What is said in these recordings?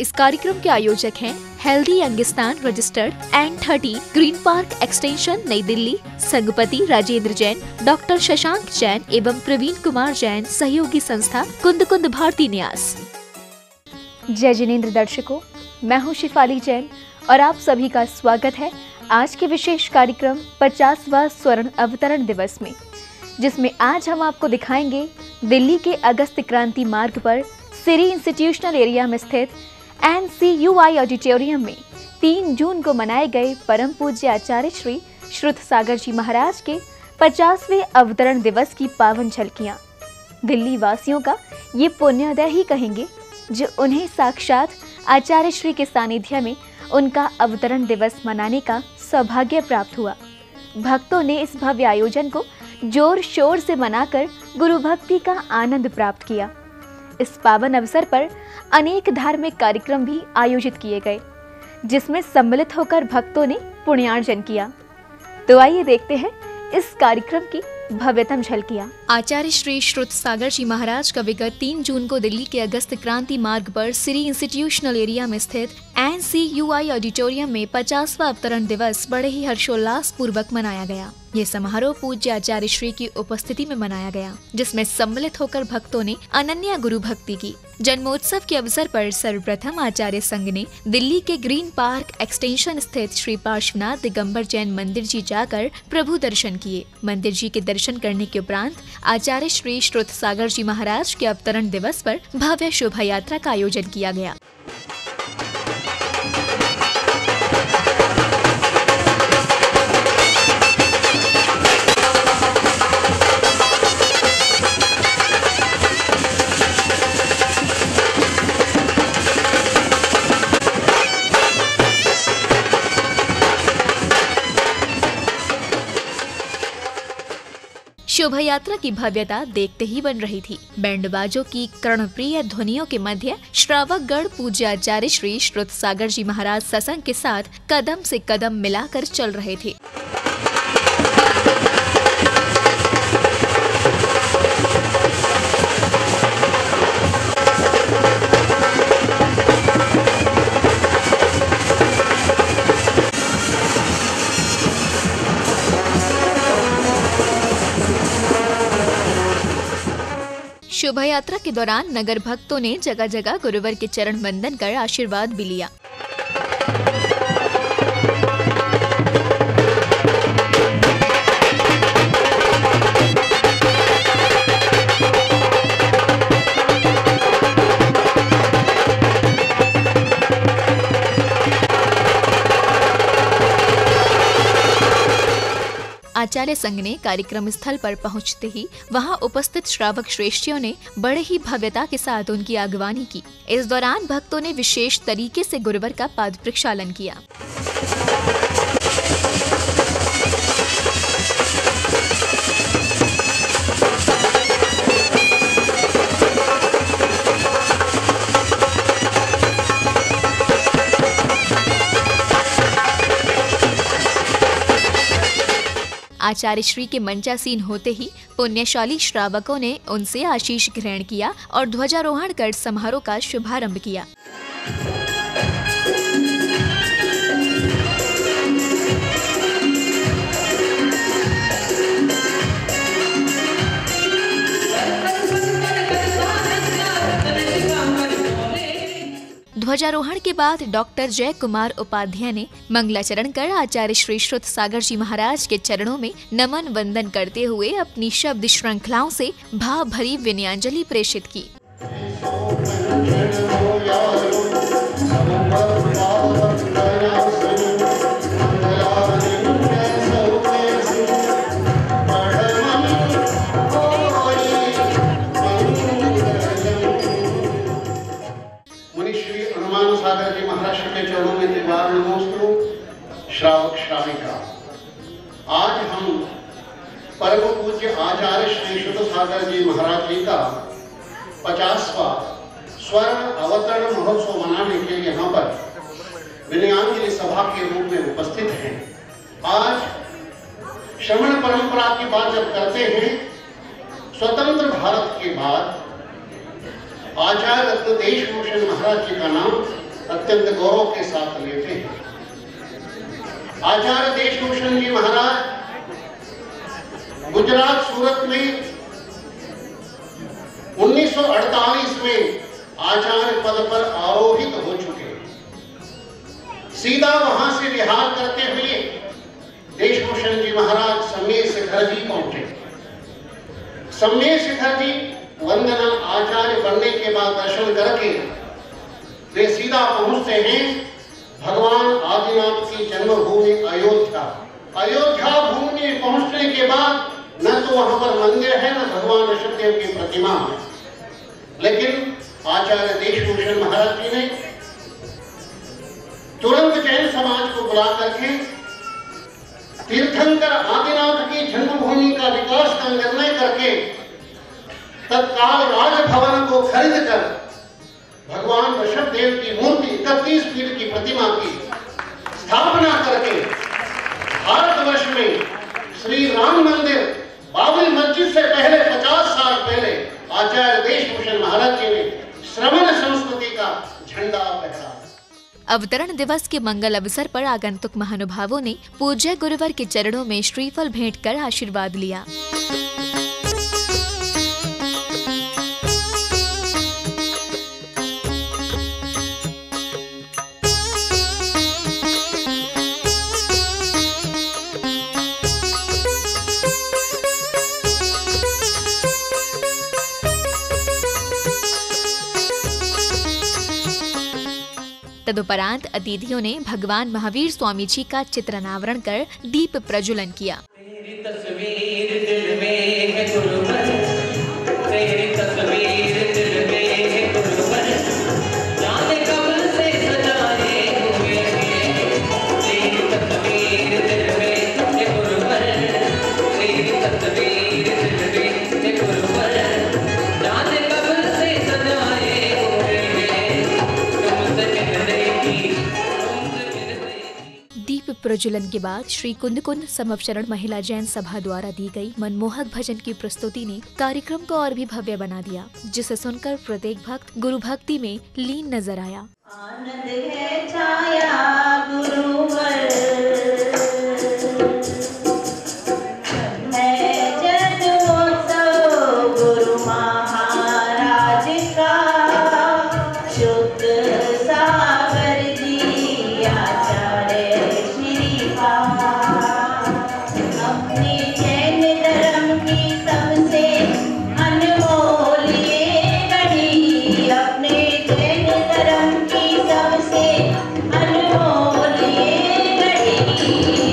इस कार्यक्रम के आयोजक हैं healthy Youngistan registered N30 green park extension नई दिल्ली, संघपति राजेंद्र जैन, डॉक्टर शशांक जैन एवं प्रवीण कुमार जैन, सहयोगी संस्था कुंद कुंद भारती न्यास। जय जिनेंद्र दर्शकों, मैं हूँ शिफाली जैन और आप सभी का स्वागत है आज के विशेष कार्यक्रम 50वां स्वर्ण अवतरण दिवस में, जिसमें आज हम आपको दिखाएंगे दिल्ली के अगस्त क्रांति मार्ग पर सिरी इंस्टीट्यूशनल एरिया में स्थित NCUI ऑडिटोरियम में 3 जून को मनाए गए परम पूज्य आचार्य श्री श्रुत सागर जी महाराज के 50वें अवतरण दिवस की पावन झलकियां। दिल्ली वासियों का ये पुण्योदय ही कहेंगे जो उन्हें साक्षात आचार्य श्री के सानिध्य में उनका अवतरण दिवस मनाने का सौभाग्य प्राप्त हुआ। भक्तों ने इस भव्य आयोजन को जोर शोर से मनाकर गुरु भक्ति का आनंद प्राप्त किया। इस पावन अवसर पर अनेक धार्मिक कार्यक्रम भी आयोजित किए गए, जिसमें सम्मिलित होकर भक्तों ने पुण्यार्जन किया। तो आइए देखते हैं इस कार्यक्रम की भव्यतम झलकियां। आचार्य श्री श्रुत सागर जी महाराज का विगत 3 जून को दिल्ली के अगस्त क्रांति मार्ग पर सिरी इंस्टीट्यूशनल एरिया में स्थित NCUI ऑडिटोरियम में 50वां अवतरण दिवस बड़े ही हर्षोल्लास पूर्वक मनाया गया। ये समारोह पूज्य आचार्य श्री की उपस्थिति में मनाया गया, जिसमें सम्मिलित होकर भक्तों ने अनन्य गुरु भक्ति की। जन्मोत्सव के अवसर पर सर्वप्रथम आचार्य संघ ने दिल्ली के ग्रीन पार्क एक्सटेंशन स्थित श्री पार्श्वनाथ दिगंबर जैन मंदिर जी जाकर प्रभु दर्शन किए। मंदिर जी के दर्शन करने के उपरांत आचार्य श्री श्रुत सागर जी महाराज के अवतरण दिवस पर भव्य शोभा यात्रा का आयोजन किया गया। शोभा यात्रा की भव्यता देखते ही बन रही थी। बैंडबाजों की कर्णप्रिय ध्वनियों के मध्य श्रावक गण पूज्य आचार्य श्री श्रुत सागर जी महाराज सत्संग के साथ कदम से कदम मिलाकर चल रहे थे। शोभा यात्रा के दौरान नगर भक्तों ने जगह जगह गुरुवर के चरण वंदन कर आशीर्वाद भी लिया। आचार्य संघ ने कार्यक्रम स्थल पर पहुंचते ही वहां उपस्थित श्रावक श्रेष्ठियों ने बड़े ही भव्यता के साथ उनकी अगवानी की। इस दौरान भक्तों ने विशेष तरीके से गुरुवर का पाद प्रक्षालन किया। आचार्य श्री के मंचासीन होते ही पुण्यशाली श्रावकों ने उनसे आशीष ग्रहण किया और ध्वजारोहण कर समारोह का शुभारंभ किया। ध्वजारोहण के बाद डॉक्टर जय कुमार उपाध्याय ने मंगलाचरण कर आचार्य श्री श्रुत सागर जी महाराज के चरणों में नमन वंदन करते हुए अपनी शब्द श्रृंखलाओं से भाव भरी विनयाञ्जलि प्रेषित की। सागर जी महाराज के चरणों में दीवार नमोस्तु। श्रावक श्राविका, आज हम परम पूज्य आचार्य श्री श्रुत सागर जी महाराज जी का 50वां स्वर्ण अवतरण महोत्सव मनाने के लिए यहाँ पर विनयाञ्जलि सभा के रूप में उपस्थित हैं। आज श्रमण परंपरा की बात जब करते हैं, स्वतंत्र भारत के बाद आचार्य रत्न देशभूषण महाराज जी का नाम अत्यंत गौरव के साथ लेते हैं। आचार्य देशभूषण जी महाराज गुजरात सूरत में 1948 में आचार्य पद पर आरोहित हो चुके। सीधा वहां से विहार करते हुए देशभूषण जी महाराज सम्मेद शिखर जी पहुंचे। सम्मेद शिखर जी वंदना आचार्य बनने के बाद दर्शन करके वे सीधा पहुंचते हैं भगवान आदिनाथ की जन्मभूमि अयोध्या। अयोध्या भूमि में पहुंचने के बाद न तो वहां पर मंदिर है न भगवान ऋषभदेव की प्रतिमा है, लेकिन आचार्य देशभूषण महाराज जी ने तुरंत जैन समाज को बुला करके तीर्थंकर आदिनाथ की जन्मभूमि का विकास का निर्णय करके तत्काल राजभवन को खरीद कर भगवान ऋषभदेव की मूर्ति 31 फीट की प्रतिमा की स्थापना करके भारतवर्ष में श्री राम मंदिर बाबरी मस्जिद से पहले 50 साल पहले आचार्य देशभूषण महाराज जी ने श्रवण संस्कृति का झंडा फहराया। अवतरण दिवस के मंगल अवसर पर आगंतुक महानुभावों ने पूज्य गुरुवर के चरणों में श्रीफल भेंट कर आशीर्वाद लिया। तदुपरांत अतिथियों ने भगवान महावीर स्वामी जी का चित्रानावरण कर दीप प्रज्वलन किया। तेरी तस्वीर दिल में है गुरुवर, तेरी तस्वीर दिल में है गुरुवर, जाने कब से सजाए हुए हैं। तेरी तस्वीर दिल में है गुरुवर, तेरी तस्वीर दिल में है गुरुवर, जाने कब से सजाए हुए हैं। तुमसे मिलने की, तुमसे मिलने की। दीप प्रज्वलन के बाद श्री कुंद कुंद समवचरण महिला जैन सभा द्वारा दी गई मनमोहक भजन की प्रस्तुति ने कार्यक्रम को और भी भव्य बना दिया, जिसे सुनकर प्रत्येक भक्त गुरु भक्ति में लीन नजर आया। आनंद है छाया गुरुवर, है जन्मोत्सव गुरु महाराज का, शुद्ध सागर जी आचार्य श्री का। अपने जैन धर्म की सबसे अनमोल ये घड़ी, अपने जैन धर्म की सबसे अनमोल ये घड़ी,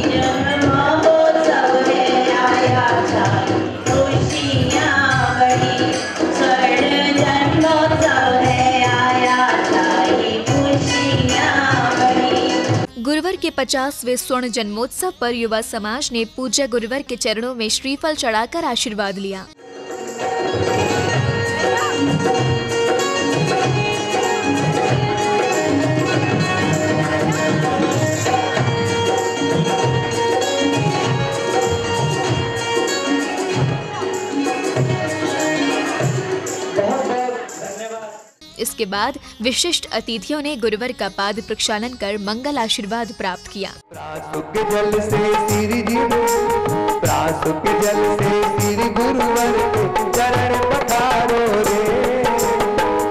जन्मोत्सव है आया छाई खुशियाँ बड़ी, स्वर्ण जन्मोत्सव है आया छाई खुशियाँ बड़ी। गुरुवर के 50वें स्वर्ण जन्मोत्सव पर युवा समाज ने पूज्य गुरुवर के चरणों में श्रीफल चढ़ाकर आशीर्वाद लिया। इसके बाद विशिष्ट अतिथियों ने गुरुवर का पाद प्रक्षालन कर मंगल आशीर्वाद प्राप्त किया। प्रासुक जल से श्री जी, प्रासुक जल से श्री गुरुवर के चरण पखारो रे,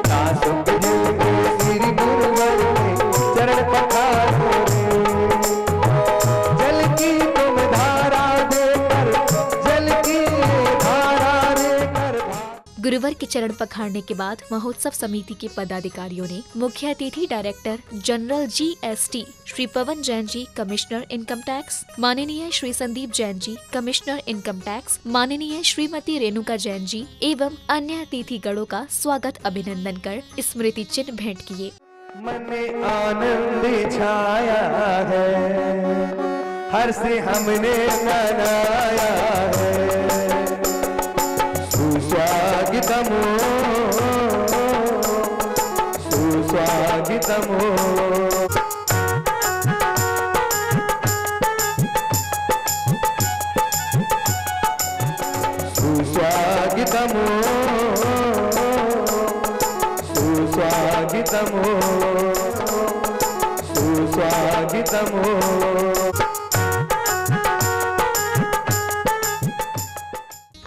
प्रासुक जल से श्री गुरुवर के चरण पखारो रे। जल की तुम धारा देकर, जल की धारा देकर। गुरुवर के चरण पखारने के बाद महोत्सव समिति के पदाधिकारियों ने मुख्य अतिथि director general GST Shri Pawan Jain ji, commissioner income tax, माननीय Shri Sandeep Jain ji, commissioner income tax, माननीय श्रीमती रेणुका जैन जी एवं अन्य अतिथिगणों का स्वागत अभिनंदन कर स्मृति चिन्ह भेंट किए। मन में आनंद छाया है, हर से हमने मनाया है। सुस्वागतमो, सुस्वागतमो। सुस्वागतमो, सुस्वागतमो। स्वागतमु।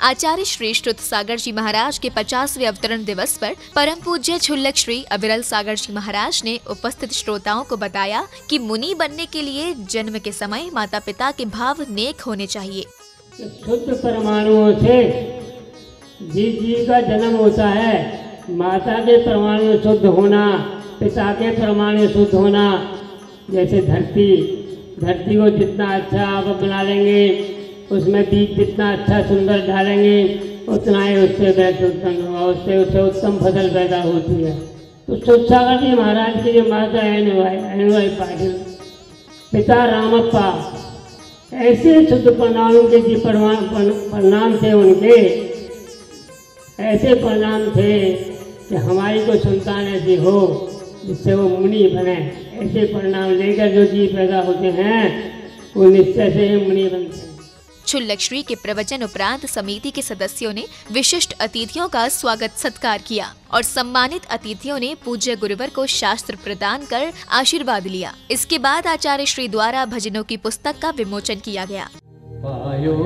आचार्य श्री श्रुत सागर जी महाराज के 50वें अवतरण दिवस पर परम पूज्य छुल्लक श्री अविरल सागर जी महाराज ने उपस्थित श्रोताओं को बताया कि मुनि बनने के लिए जन्म के समय माता पिता के भाव नेक होने चाहिए। शुद्ध परमाणुओं से जिस जीव का जन्म होता है, माता के परमाणु शुद्ध होना, पिता के परमाणु शुद्ध होना। जैसे धरती को जितना अच्छा आप बना लेंगे, उसमें बीज जितना अच्छा सुंदर डालेंगे, उतना ही उससे बेहतर उत्पन्न होगा, उससे उत्तम फसल पैदा होती है। तो शुद्ध सागर जी महाराज की जो माता एनवाई पाटिल, पिता रामप्पा, ऐसे शुद्ध परमाणु के जी परिणाम थे उनके, ऐसे परिणाम थे कि हमारी कोई संतान ऐसी हो जिससे वो मुनि बने। ऐसे परिणाम लेकर जो जीव पैदा होते हैं वो निश्चय से ही मुनि बनते हैं। छुल्लक श्री के प्रवचन उपरांत समिति के सदस्यों ने विशिष्ट अतिथियों का स्वागत सत्कार किया और सम्मानित अतिथियों ने पूज्य गुरुवर को शास्त्र प्रदान कर आशीर्वाद लिया। इसके बाद आचार्य श्री द्वारा भजनों की पुस्तक का विमोचन किया गया। पायो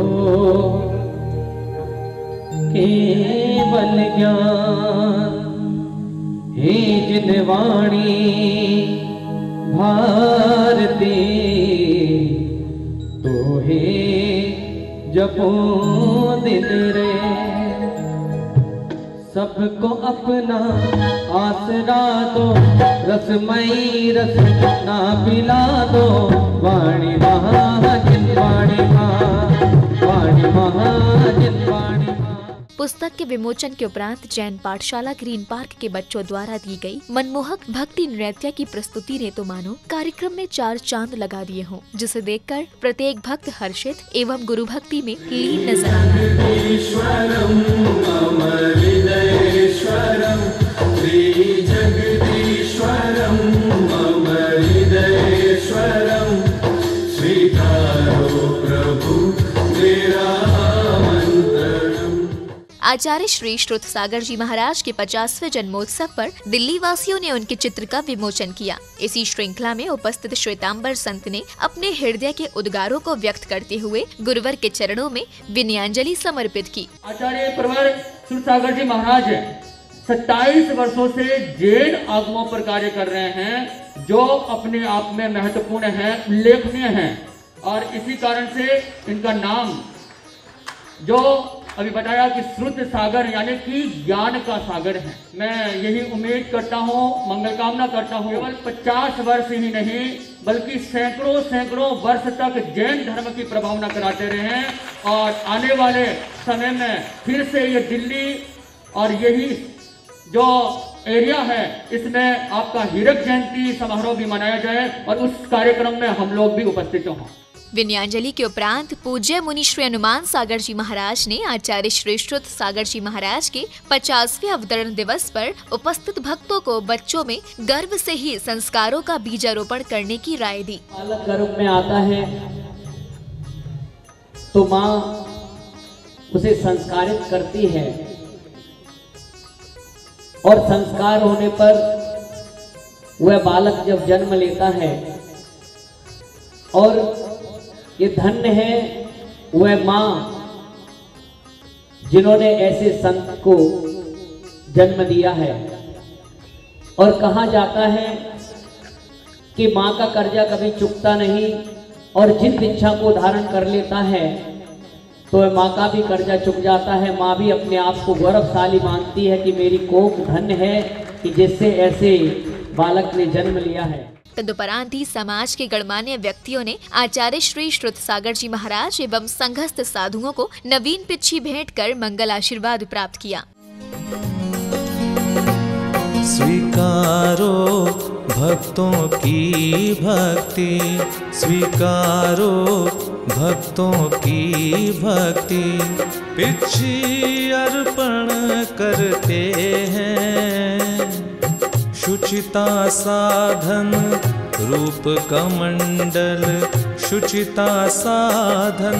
केवल ज्ञान हे जिन वाणी भारती, तो हे जपो दिन रे, सबको अपना आसरा दो, रसमयी रस ना पिला दो, वाणी महाजिन वाणी वाणी महाजिन वाणी। पुस्तक के विमोचन के उपरांत जैन पाठशाला ग्रीन पार्क के बच्चों द्वारा दी गई मनमोहक भक्ति नृत्य की प्रस्तुति ने तो मानो कार्यक्रम में 4 चांद लगा दिए हों, जिसे देखकर प्रत्येक भक्त हर्षित एवं गुरु भक्ति में लीन नजर आचार्य श्री श्रुत सागर जी महाराज के 50वें जन्मोत्सव पर दिल्ली वासियों ने उनके चित्र का विमोचन किया। इसी श्रृंखला में उपस्थित श्वेतांबर संत ने अपने हृदय के उद्गारों को व्यक्त करते हुए गुरुवर के चरणों में विनयांजलि समर्पित की। आचार्य प्रवर श्रुत सागर जी महाराज 27 वर्षों से जैन आगमों पर कार्य कर रहे हैं, जो अपने आप में महत्वपूर्ण है, उल्लेखनीय है, और इसी कारण से इनका नाम जो अभी बताया कि श्रुत सागर यानी कि ज्ञान का सागर है। मैं यही उम्मीद करता हूँ, मंगल कामना करता हूँ, केवल 50 वर्ष ही नहीं बल्कि सैकड़ों वर्ष तक जैन धर्म की प्रभावना कराते रहे हैं। और आने वाले समय में फिर से ये दिल्ली और यही जो एरिया है इसमें आपका हीरक जयंती समारोह भी मनाया जाए और उस कार्यक्रम में हम लोग भी उपस्थित हों। विनयांजलि के उपरांत पूज्य मुनि श्री हनुमान सागर जी महाराज ने आचार्य श्री श्रुत सागर जी महाराज के 50वें अवतरण दिवस पर उपस्थित भक्तों को बच्चों में गर्व से ही संस्कारों का बीजारोपण करने की राय दी। बालक गर्भ में आता है तो माँ उसे संस्कारित करती है, और संस्कार होने पर वह बालक जब जन्म लेता है, और ये धन्य है वह माँ जिन्होंने ऐसे संत को जन्म दिया है। और कहा जाता है कि माँ का कर्जा कभी चुकता नहीं, और जिन इच्छा को धारण कर लेता है तो माँ का भी कर्जा चुक जाता है। माँ भी अपने आप को गौरवशाली मानती है कि मेरी कोख धन्य है कि जिससे ऐसे बालक ने जन्म लिया है। तदुपरांत ही समाज के गणमान्य व्यक्तियों ने आचार्य श्री श्रुत सागर जी महाराज एवं संघस्थ साधुओं को नवीन पिच्छी भेंट कर मंगल आशीर्वाद प्राप्त किया। स्वीकारो भक्तों की भक्ति, स्वीकारो भक्तों की भक्ति, पिच्छी अर्पण करते हैं, शुचिता साधन रूप कमंडल, शुचिता साधन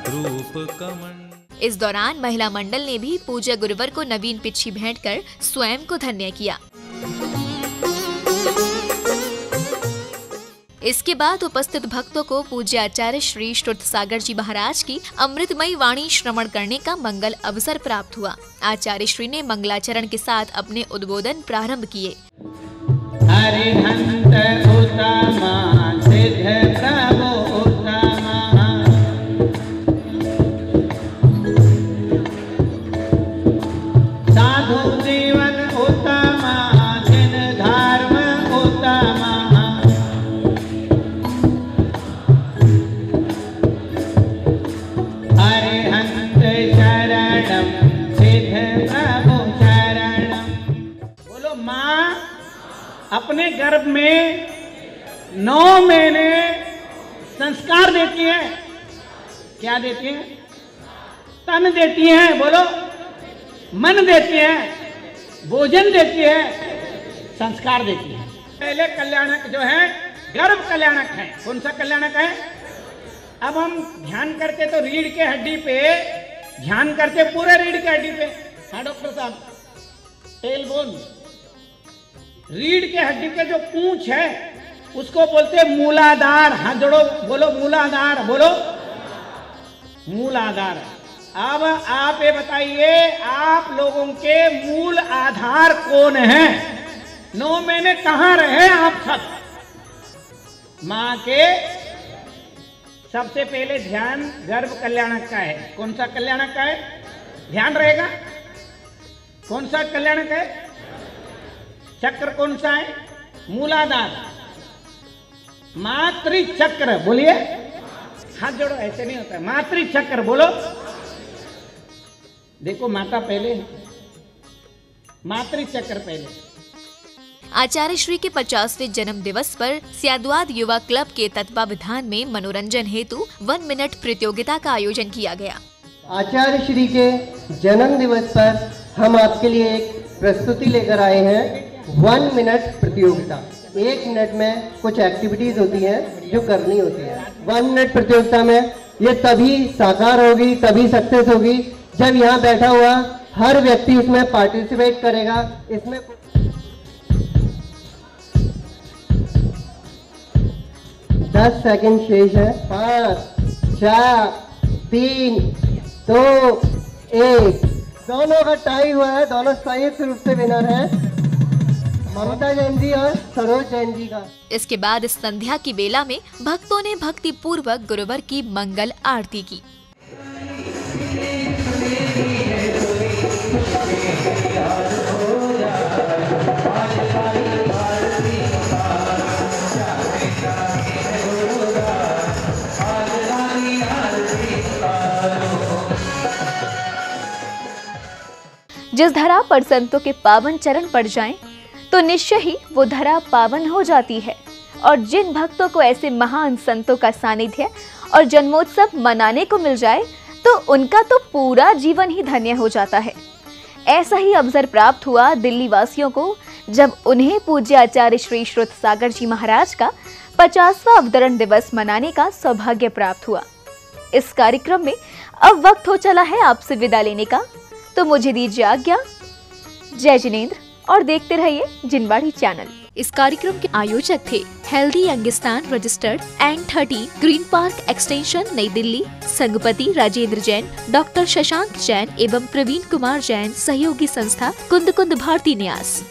रूप कमंडल। इस दौरान महिला मंडल ने भी पूज्य गुरुवर को नवीन पिच्छी भेंट कर स्वयं को धन्य किया। इसके बाद उपस्थित भक्तों को पूज्य आचार्य श्री श्रुत सागर जी महाराज की अमृतमयी वाणी श्रवण करने का मंगल अवसर प्राप्त हुआ। आचार्य श्री ने मंगलाचरण के साथ अपने उद्बोधन प्रारंभ किए। हरिहंत उत्तमा सिद्ध प्रभु उत्तमा, साधु जीवन उत्तमा, जिन धर्म उत्तमा, हरिहंत शरणम सिद्ध प्रभु शरणम। बोलो माँ अपने गर्भ में 9 महीने संस्कार देती है। क्या देती है? तन देती है, बोलो मन देती है, भोजन देती है, संस्कार देती है। पहले कल्याणक जो है गर्भ कल्याणक है। कौन सा कल्याणक है? अब हम ध्यान करते तो रीढ़ के हड्डी पे ध्यान करते, पूरे रीढ़ के हड्डी पे। हाँ डॉक्टर साहब, टेल बोन, रीढ़ के हड्डी के जो पूंछ है उसको बोलते हैं मूलाधार। हाथ जोड़ो, बोलो मूलाधार, बोलो मूलाधार। अब आप ये बताइए, आप लोगों के मूल आधार कौन है? 9 महीने कहाँ रहे आप सब? माँ के सबसे पहले ध्यान गर्भ कल्याणक का है। कौन सा कल्याणक का है? ध्यान रहेगा। कौन सा कल्याणक है? चक्र कौन सा है? मूलाधार। मातृचक्र, बोलिए, हाथ जोड़ो, ऐसे नहीं होता है। मातृचक्र बोलो। देखो माता पहले, मातृचक्र पहले। आचार्य श्री के 50वें जन्म दिवस पर स्याद्वाद युवा क्लब के तत्वावधान में मनोरंजन हेतु 1 मिनट प्रतियोगिता का आयोजन किया गया। आचार्य श्री के जन्म दिवस पर हम आपके लिए एक प्रस्तुति लेकर आए हैं, 1 मिनट प्रतियोगिता। 1 मिनट में कुछ एक्टिविटीज होती हैं जो करनी होती है। 1 मिनट प्रतियोगिता में ये तभी साकार होगी, तभी सक्सेस होगी जब यहाँ बैठा हुआ हर व्यक्ति उसमें पार्टिसिपेट करेगा। इसमें 10 सेकंड शेष है। 5, 4, 3, 2, 1। दोनों का टाई हुआ है, दोनों संयुक्त रूप से विनर है, ममता जैन जी और सरोज जैन जी का। इसके बाद इस संध्या की बेला में भक्तों ने भक्ति पूर्वक गुरुवर की मंगल आरती की। जिस धरा पर संतों के पावन चरण पड़ जाएं, तो निश्चय ही वो धरा पावन हो जाती है। और जिन भक्तों को ऐसे महान संतों का सानिध्य और जन्मोत्सव मनाने को मिल जाए, तो उनका तो पूरा जीवन ही धन्य हो जाता है। ऐसा ही अवसर प्राप्त हुआ दिल्ली वासियों को, जब उन्हें पूज्य आचार्य श्री श्रुत सागर जी महाराज का 50वां अवतरण दिवस मनाने का सौभाग्य प्राप्त हुआ। इस कार्यक्रम में अब वक्त हो चला है आपसे विदा लेने का, तो मुझे दीजिए आज्ञा। जय जिनेंद्र और देखते रहिए जिनवाड़ी चैनल। इस कार्यक्रम के आयोजक थे healthy Youngistan registered N30 green park extension नई दिल्ली, संघपति राजेंद्र जैन, डॉक्टर शशांक जैन एवं प्रवीण कुमार जैन, सहयोगी संस्था कुंद कुंद भारती न्यास।